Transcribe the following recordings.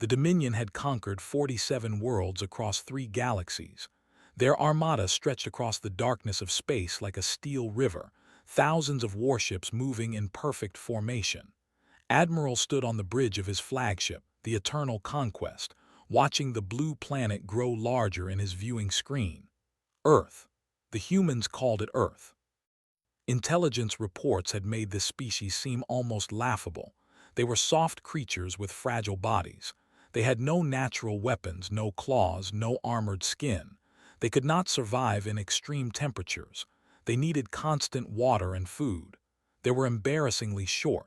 The Dominion had conquered 47 worlds across 3 galaxies. Their armada stretched across the darkness of space like a steel river, thousands of warships moving in perfect formation. Admiral stood on the bridge of his flagship, the Eternal Conquest, watching the blue planet grow larger in his viewing screen. Earth. The humans called it Earth. Intelligence reports had made this species seem almost laughable. They were soft creatures with fragile bodies. They had no natural weapons, no claws, no armored skin. They could not survive in extreme temperatures. They needed constant water and food. They were embarrassingly short.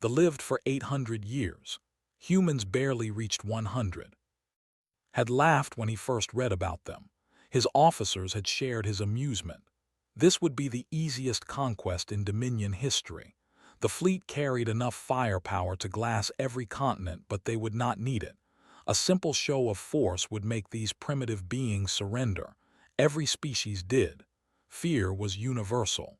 They lived for 800 years. Humans barely reached 100. Had laughed when he first read about them. His officers had shared his amusement. This would be the easiest conquest in Dominion history. The fleet carried enough firepower to glass every continent, but they would not need it. A simple show of force would make these primitive beings surrender. Every species did. Fear was universal.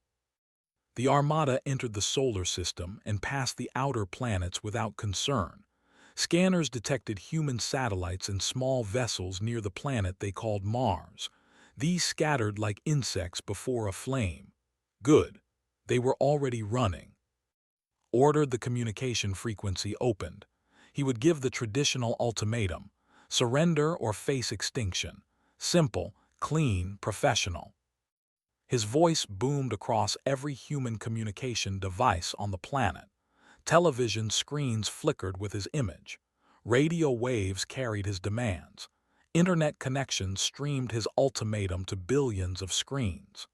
The Armada entered the solar system and passed the outer planets without concern. Scanners detected human satellites and small vessels near the planet they called Mars. These scattered like insects before a flame. Good. They were already running. Ordered, the communication frequency opened. He would give the traditional ultimatum: surrender or face extinction. Simple, clean, professional. His voice boomed across every human communication device on the planet. Television screens flickered with his image. Radio waves carried his demands. Internet connections streamed his ultimatum to billions of screens.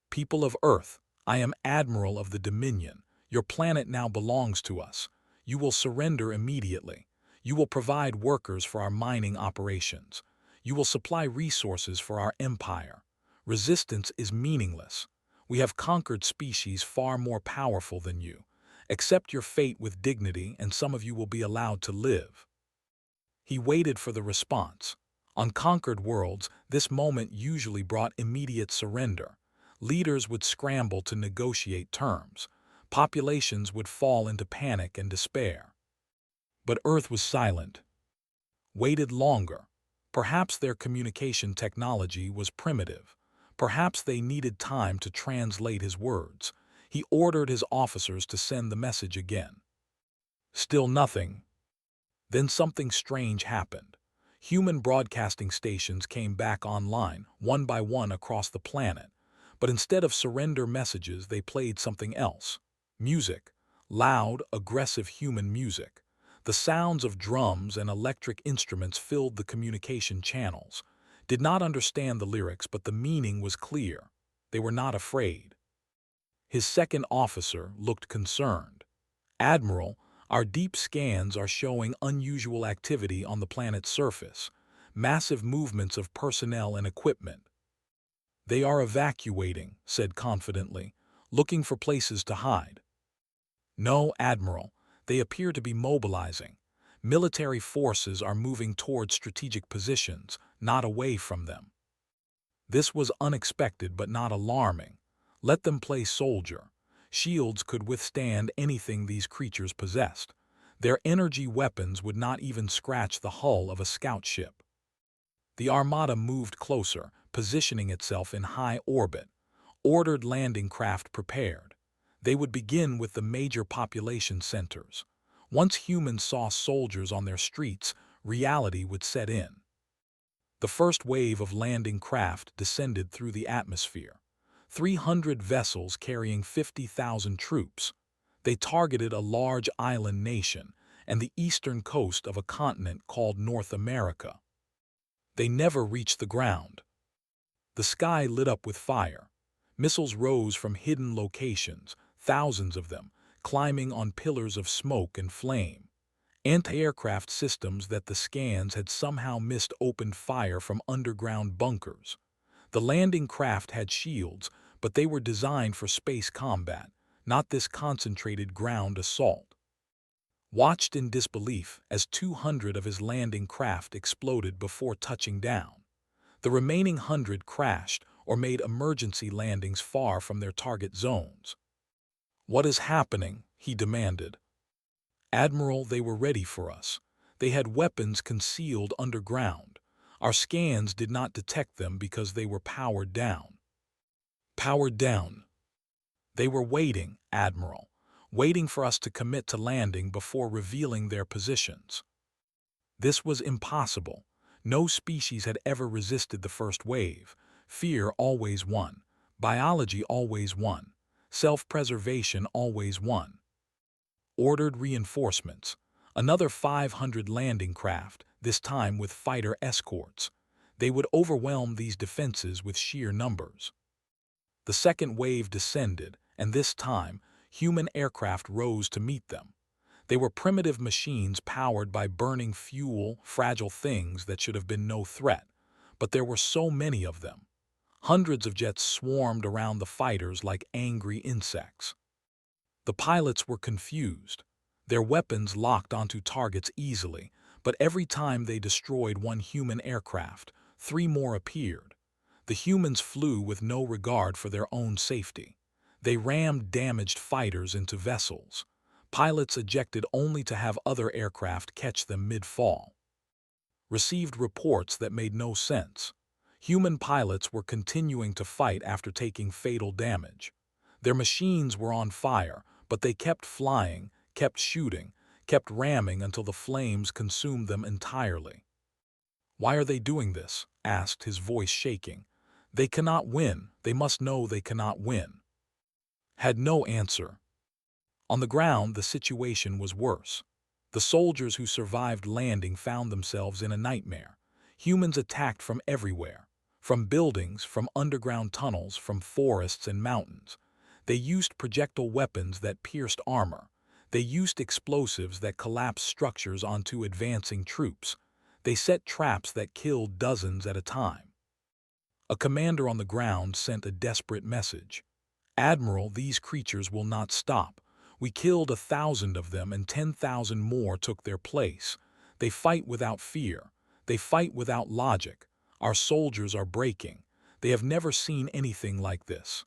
People of Earth, I am Admiral of the Dominion. Your planet now belongs to us. You will surrender immediately. You will provide workers for our mining operations. You will supply resources for our empire. Resistance is meaningless. We have conquered species far more powerful than you. Accept your fate with dignity, and some of you will be allowed to live. He waited for the response. On conquered worlds, this moment usually brought immediate surrender. Leaders would scramble to negotiate terms. Populations would fall into panic and despair. But Earth was silent. Waited longer. Perhaps their communication technology was primitive. Perhaps they needed time to translate his words. He ordered his officers to send the message again. Still nothing. Then something strange happened. Human broadcasting stations came back online, one by one across the planet. But instead of surrender messages, they played something else. Music. Loud, aggressive human music. The sounds of drums and electric instruments filled the communication channels. Did not understand the lyrics, but the meaning was clear. They were not afraid. His second officer looked concerned. Admiral, our deep scans are showing unusual activity on the planet's surface. Massive movements of personnel and equipment. They are evacuating, said confidently, looking for places to hide. No, Admiral, they appear to be mobilizing. Military forces are moving toward strategic positions, not away from them. This was unexpected but not alarming. Let them play soldier. Shields could withstand anything these creatures possessed. Their energy weapons would not even scratch the hull of a scout ship. The Armada moved closer, positioning itself in high orbit. Ordered landing craft prepared. They would begin with the major population centers. Once humans saw soldiers on their streets, reality would set in. The first wave of landing craft descended through the atmosphere. 300 vessels carrying 50,000 troops. They targeted a large island nation and the eastern coast of a continent called North America. They never reached the ground. The sky lit up with fire. Missiles rose from hidden locations, thousands of them, climbing on pillars of smoke and flame. Anti-aircraft systems that the scans had somehow missed opened fire from underground bunkers. The landing craft had shields, but they were designed for space combat, not this concentrated ground assault. Watched in disbelief as 200 of his landing craft exploded before touching down. The remaining 100 crashed or made emergency landings far from their target zones. "What is happening?" he demanded. "Admiral, they were ready for us. They had weapons concealed underground. Our scans did not detect them because they were powered down. Powered down. They were waiting, Admiral, waiting for us to commit to landing before revealing their positions. This was impossible. No species had ever resisted the first wave. Fear always won. Biology always won. Self-preservation always won. Ordered reinforcements. Another 500 landing craft, this time with fighter escorts. They would overwhelm these defenses with sheer numbers. The second wave descended, and this time, human aircraft rose to meet them. They were primitive machines powered by burning fuel, fragile things that should have been no threat. But there were so many of them. Hundreds of jets swarmed around the fighters like angry insects. The pilots were confused. Their weapons locked onto targets easily, but every time they destroyed one human aircraft, 3 more appeared. The humans flew with no regard for their own safety. They rammed damaged fighters into vessels. Pilots ejected only to have other aircraft catch them mid-fall. Received reports that made no sense. Human pilots were continuing to fight after taking fatal damage. Their machines were on fire, but they kept flying, kept shooting, kept ramming until the flames consumed them entirely. "Why are they doing this?" asked, his voice shaking. "They cannot win. They must know they cannot win." Had no answer. On the ground, the situation was worse. The soldiers who survived landing found themselves in a nightmare. Humans attacked from everywhere. From buildings, from underground tunnels, from forests and mountains. They used projectile weapons that pierced armor. They used explosives that collapsed structures onto advancing troops. They set traps that killed dozens at a time. A commander on the ground sent a desperate message. "Admiral, these creatures will not stop. We killed 1,000 of them and 10,000 more took their place. They fight without fear. They fight without logic. Our soldiers are breaking. They have never seen anything like this."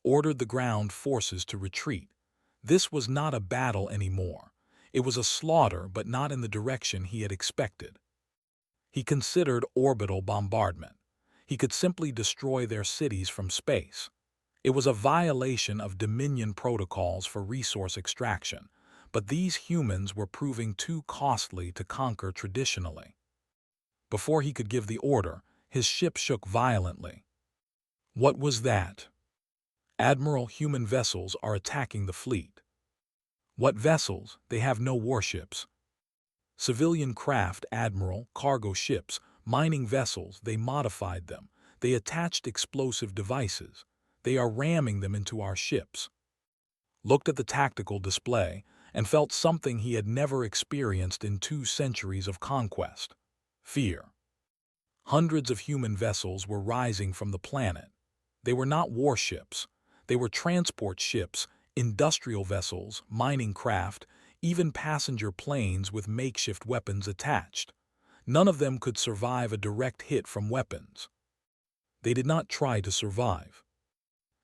Ordered the ground forces to retreat. This was not a battle anymore. It was a slaughter, but not in the direction he had expected. He considered orbital bombardment. He could simply destroy their cities from space. It was a violation of Dominion protocols for resource extraction, but these humans were proving too costly to conquer traditionally. Before he could give the order, his ship shook violently. What was that? "Admiral, human vessels are attacking the fleet." "What vessels? They have no warships." "Civilian craft, Admiral, cargo ships, mining vessels, they modified them. They attached explosive devices. They are ramming them into our ships." Looked at the tactical display and felt something he had never experienced in 2 centuries of conquest. Fear. Hundreds of human vessels were rising from the planet. They were not warships. They were transport ships, industrial vessels, mining craft, even passenger planes with makeshift weapons attached. None of them could survive a direct hit from weapons. They did not try to survive.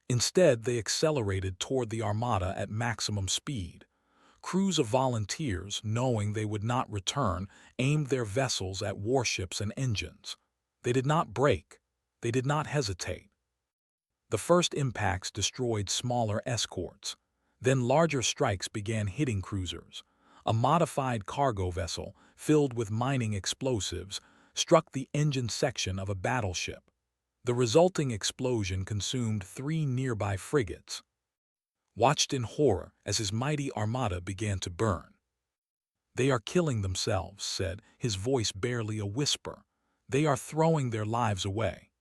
Instead, they accelerated toward the Armada at maximum speed. Crews of volunteers, knowing they would not return, aimed their vessels at warships and engines. They did not break. They did not hesitate. The first impacts destroyed smaller escorts. Then larger strikes began hitting cruisers. A modified cargo vessel, filled with mining explosives, struck the engine section of a battleship. The resulting explosion consumed 3 nearby frigates. Watched in horror as his mighty armada began to burn. "They are killing themselves," said, his voice barely a whisper. "They are throwing their lives away."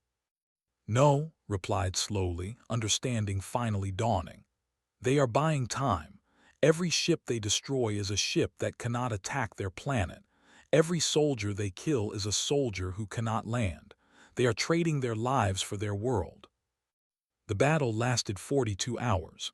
"No," replied slowly, understanding finally dawning. "They are buying time. Every ship they destroy is a ship that cannot attack their planet. Every soldier they kill is a soldier who cannot land. They are trading their lives for their world." The battle lasted 42 hours.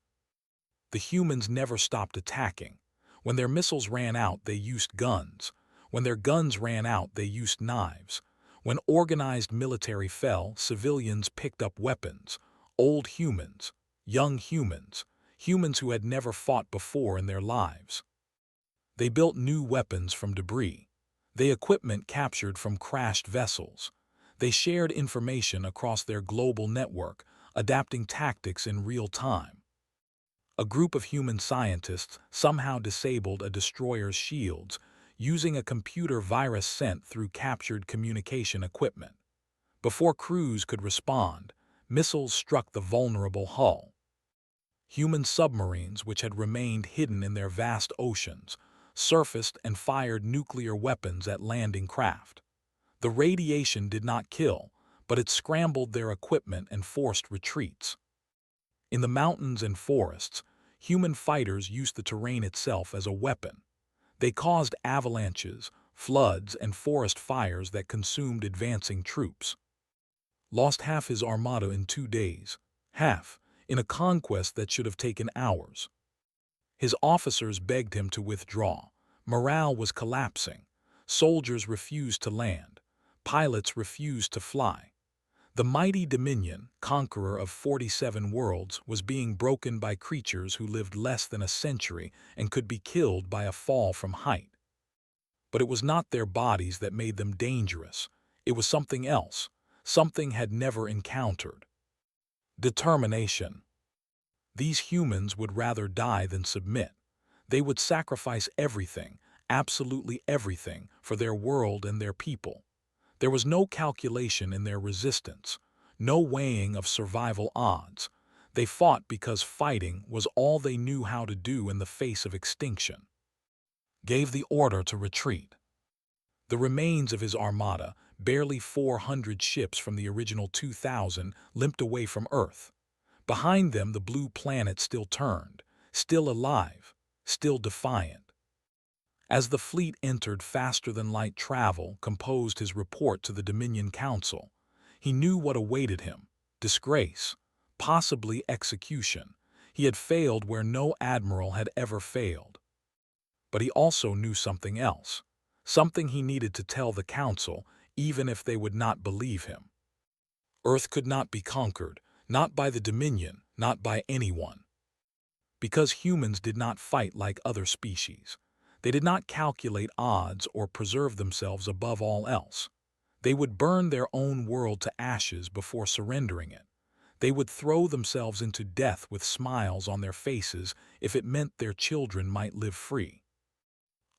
The humans never stopped attacking. When their missiles ran out, they used guns. When their guns ran out, they used knives. When organized military fell, civilians picked up weapons. Old humans, young humans, humans who had never fought before in their lives. They built new weapons from debris. They equipment captured from crashed vessels. They shared information across their global network, adapting tactics in real time. A group of human scientists somehow disabled a destroyer's shields using a computer virus sent through captured communication equipment. Before crews could respond, missiles struck the vulnerable hull. Human submarines, which had remained hidden in their vast oceans, surfaced and fired nuclear weapons at landing craft. The radiation did not kill, but it scrambled their equipment and forced retreats. In the mountains and forests, human fighters used the terrain itself as a weapon. They caused avalanches, floods, and forest fires that consumed advancing troops. Lost half his armada in 2 days, half, in a conquest that should have taken hours. His officers begged him to withdraw. Morale was collapsing. Soldiers refused to land. Pilots refused to fly. The mighty Dominion, conqueror of 47 worlds, was being broken by creatures who lived less than a century and could be killed by a fall from height. But it was not their bodies that made them dangerous. It was something else, something had never encountered. Determination. These humans would rather die than submit. They would sacrifice everything, absolutely everything, for their world and their people. There was no calculation in their resistance, no weighing of survival odds. They fought because fighting was all they knew how to do in the face of extinction. Gave the order to retreat. The remains of his armada, barely 400 ships from the original 2,000, limped away from Earth. Behind them, the blue planet still turned, still alive, still defiant. As the fleet entered faster-than-light travel, composed his report to the Dominion Council. He knew what awaited him: disgrace, possibly execution. He had failed where no admiral had ever failed. But he also knew something else, something he needed to tell the Council, even if they would not believe him. Earth could not be conquered, not by the Dominion, not by anyone. Because humans did not fight like other species. They did not calculate odds or preserve themselves above all else. They would burn their own world to ashes before surrendering it. They would throw themselves into death with smiles on their faces if it meant their children might live free.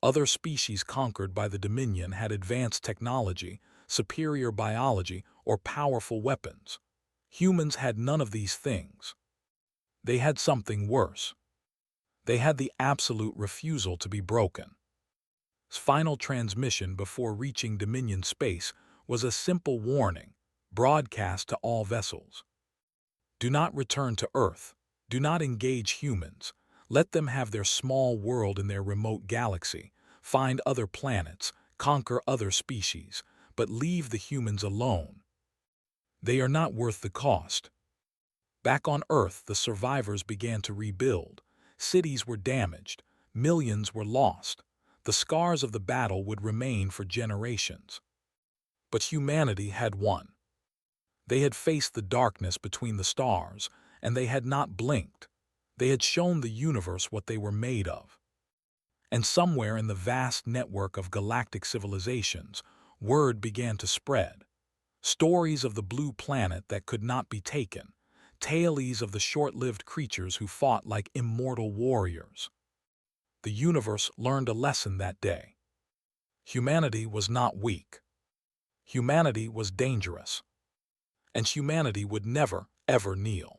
Other species conquered by the Dominion had advanced technology, superior biology, or powerful weapons. Humans had none of these things. They had something worse. They had the absolute refusal to be broken. His final transmission before reaching Dominion space was a simple warning, broadcast to all vessels. Do not return to Earth. Do not engage humans. Let them have their small world in their remote galaxy, find other planets, conquer other species, but leave the humans alone. They are not worth the cost. Back on Earth, the survivors began to rebuild. Cities were damaged. Millions were lost. The scars of the battle would remain for generations. But humanity had won. They had faced the darkness between the stars, and they had not blinked. They had shown the universe what they were made of. And somewhere in the vast network of galactic civilizations, word began to spread. Stories of the blue planet that could not be taken. Tales of the short-lived creatures who fought like immortal warriors. The universe learned a lesson that day. Humanity was not weak. Humanity was dangerous. And humanity would never, ever kneel.